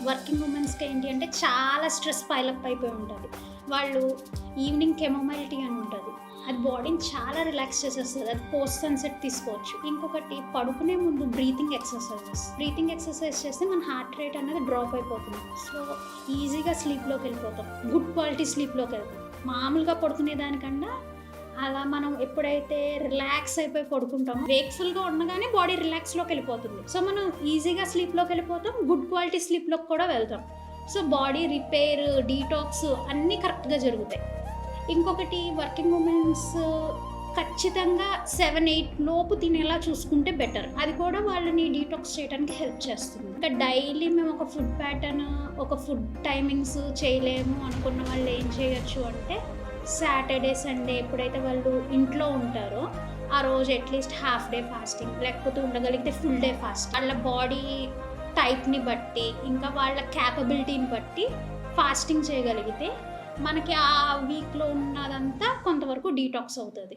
Working ఉమెన్స్‌కి ఏంటి అంటే చాలా స్ట్రెస్ పైలప్ అయిపోయి ఉంటది. వాళ్ళు ఈవినింగ్ కెమోమైల్ టీ అని ఉంటది. అది బాడీని చాలా రిలాక్స్ చేసేస్తది. అది పోస్ట్ సన్‌సెట్ తీసుకోవచ్చు. ఇంకొకటి పడుకునే ముందు బ్రీతింగ్ ఎక్సర్‌సైజెస్. బ్రీతింగ్ ఎక్సర్‌సైజ్ చేస్తే మన హార్ట్ రేట్ అనేది డ్రాప్ అయిపోతుంది. సో, ఈజీగా స్లీప్‌లోకెళ్ళిపోతాం. Good quality స్లీప్‌లోకెళ్తాం. మామూలుగా పడుకునే దానికన్నా అలా మనం ఎప్పుడైతే రిలాక్స్ అయిపోయి పడుకుంటామో, వేక్‌ఫుల్‌గా ఉండగానే బాడీ రిలాక్స్‌లోకి వెళ్ళిపోతుంది. సో, మనం ఈజీగా స్లీప్‌లోకి వెళ్ళిపోతాం. గుడ్ క్వాలిటీ స్లీప్‌లోకి కూడా వెళ్తాం. సో, బాడీ రిపేర్, డీటాక్స్ అన్నీ కరెక్ట్‌గా జరుగుతాయి. ఇంకొకటి వర్కింగ్ ఉమెన్స్ ఖచ్చితంగా 7, 8 లోపు తినేలా చూసుకుంటే బెటర్. అది కూడా వాళ్ళని డీటాక్స్ చేయడానికి హెల్ప్ చేస్తుంది. ఇంకా డైలీ మేము ఒక ఫుడ్ ప్యాటర్న్, ఒక ఫుడ్ టైమింగ్స్ చేయలేము అనుకున్న వాళ్ళు ఏం చేయొచ్చు అంటే, సాటర్డే, సండే ఎప్పుడైతే వాళ్ళు ఇంట్లో ఉంటారో ఆ రోజు అట్లీస్ట్ హాఫ్ డే ఫాస్టింగ్, లేకపోతే ఉండగలిగితే ఫుల్ డే ఫాస్ట్. వాళ్ళ బాడీ టైప్‌ని బట్టి, ఇంకా వాళ్ళ క్యాపబిలిటీని బట్టి ఫాస్టింగ్ చేయగలిగితే మనకి ఆ వీక్‌లో ఉన్నదంతా కొంతవరకు డీటాక్స్ అవుతది.